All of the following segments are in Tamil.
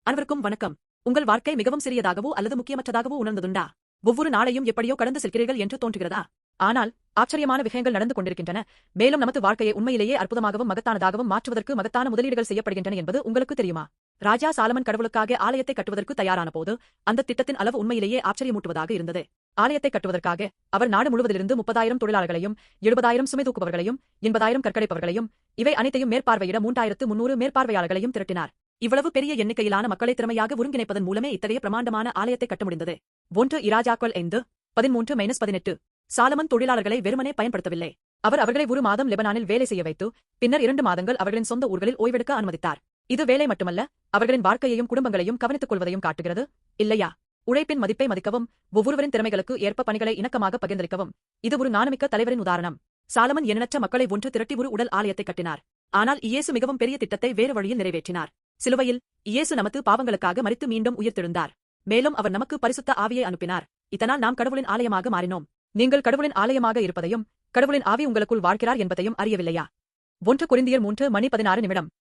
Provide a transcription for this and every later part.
அனைவருக்கும் வணக்கம். உங்கள் வாழ்க்கை மிகவும் சிறியதாகவோ அல்லது முக்கியமற்றதாகவோ உணர்ந்ததுண்டா? ஒவ்வொரு நாளையும் எப்படியோ கடந்து செல்கிறீர்கள் என்று தோன்றுகிறதா? ஆனால் ஆச்சரியமான விஷயங்கள் நடந்து கொண்டிருக்கின்றன. மேலும் நமது வாழ்க்கையை உண்மையிலேயே அற்புதமாகவும் மகத்தானதாகவும் மாற்றுவதற்கு மகத்தான முதலீடுகள் செய்யப்படுகின்றன என்பது உங்களுக்கு தெரியுமா? ராஜா சாலமன் கடவுளுக்காக ஆலயத்தை கட்டுவதற்கு தயாரான போது அந்த திட்டத்தின் அளவு உண்மையிலேயே ஆச்சரியமூட்டுவதாக இருந்தது. ஆலயத்தை கட்டுவதற்காக அவர் நாடு முழுவதிலிருந்து 30,000 தொழிலாளர்களையும் 70,000 சுமை தூக்குபவர்களையும் 80,000 கற்கடைப்பவர்களையும் இவை அனைத்தையும் மேற்பார்வையிட 3,300 மேற்பார்வையாளர்களையும் திரட்டினார். இவ்வளவு பெரிய எண்ணிக்கையிலான மக்களை திறமையாக ஒருங்கிணைப்பதன் மூலமே இத்தகைய பிரமாண்டமான ஆலயத்தை கட்ட முடிந்தது. 1 இராஜாக்கள் 5:13-18 சாலமன் தொழிலாளர்களை வெறுமனே பயன்படுத்தவில்லை. அவர் அவர்களை ஒரு மாதம் லெபனானில் வேலை செய்ய வைத்து பின்னர் 2 மாதங்கள் அவர்களின் சொந்த ஊர்களில் ஓய்வெடுக்க அனுமதித்தார். இது வேலை மட்டுமல்ல, அவர்களின் வாழ்க்கையையும் குடும்பங்களையும் கவனித்துக் கொள்வதையும் காட்டுகிறது, இல்லையா? உழைப்பின் மதிப்பை மதிக்கவும், ஒவ்வொருவரின் திறமைகளுக்கு ஏற்ப பணிகளை இணக்கமாக பகிர்ந்தளிக்கவும் இது ஒரு நாணமிக்க தலைவரின் உதாரணம். சாலமன் எண்ணற்ற மக்களை ஒன்று திரட்டி ஒரு உடல் ஆலயத்தை கட்டினார். ஆனால் இயேசு மிகவும் பெரிய திட்டத்தை வேறு வழியில் நிறைவேற்றினார். சிலுவையில் இயேசு நமது பாவங்களுக்காக மரித்து மீண்டும் உயிர்த்தெழுந்தார். மேலும் அவர் நமக்கு பரிசுத்த ஆவியை அனுப்பினார். இதனால் நாம் கடவுளின் ஆலயமாக மாறினோம். நீங்கள் கடவுளின் ஆலயமாக இருப்பதையும் கடவுளின் ஆவி உங்களுக்குள் வாழ்கிறார் என்பதையும் அறியவில்லையா? 1 கொரிந்தியர் 3:16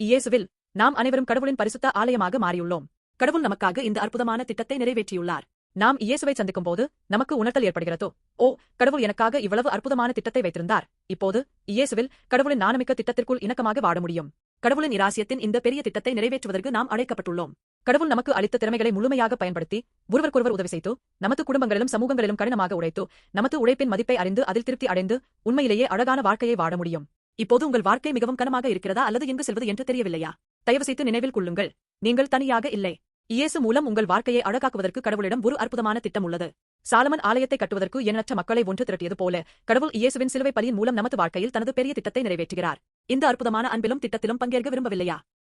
இயேசுவில் நாம் அனைவரும் கடவுளின் பரிசுத்த ஆலயமாக மாறியுள்ளோம். கடவுள் நமக்காக இந்த அற்புதமான திட்டத்தை நிறைவேற்றியுள்ளார். நாம் இயேசுவை சந்திக்கும் போது நமக்கு உணர்த்தல் ஏற்படுகிறதோ, ஓ, கடவுள் எனக்காக இவ்வளவு அற்புதமான திட்டத்தை வைத்திருந்தார். இப்போது இயேசுவில் கடவுளின் நாணமிக்க திட்டத்திற்குள் இணக்கமாக வாழ முடியும். கடவுளின் இராசியத்தின் இந்த பெரிய திட்டத்தை நிறைவேற்றுவதற்கு நாம் அழைக்கப்பட்டுள்ளோம். கடவுள் நமக்கு அளித்த திறமைகளை முழுமையாக பயன்படுத்தி ஒருவருக்கொருவர் உதவி செய்து நமது குடும்பங்களிலும் சமூகங்களிலும் கடினமாக உழைத்து நமது உழைப்பின் மதிப்பை அறிந்து அதில் திருப்தி அடைந்து உண்மையிலேயே அழகான வாழ்க்கையை வாழ முடியும். இப்போது உங்கள் வாழ்க்கை மிகவும் கனமாக இருக்கிறதா அல்லது எங்கு செல்வது என்று தெரியவில்லையா? தயவுசெய்து நினைவில் கொள்ளுங்கள், நீங்கள் தனியாக இல்லை. இயேசு மூலம் உங்கள் வாழ்க்கையை அழகாக்குவதற்கு கடவுளிடம் ஒரு அற்புதமான திட்டம் உள்ளது. சாலமன் ஆலயத்தை கட்டுவதற்கு எண்ணற்ற மக்களை ஒன்று திரட்டியது போல கடவுள் இயேசுவின் சிலுவை பலியின் மூலம் நமது வாழ்க்கையில் தனது பெரிய திட்டத்தை நிறைவேற்றுகிறார். இந்த அற்புதமான அன்பிலும் திட்டத்திலும் பங்கேற்க விரும்பவில்லையா?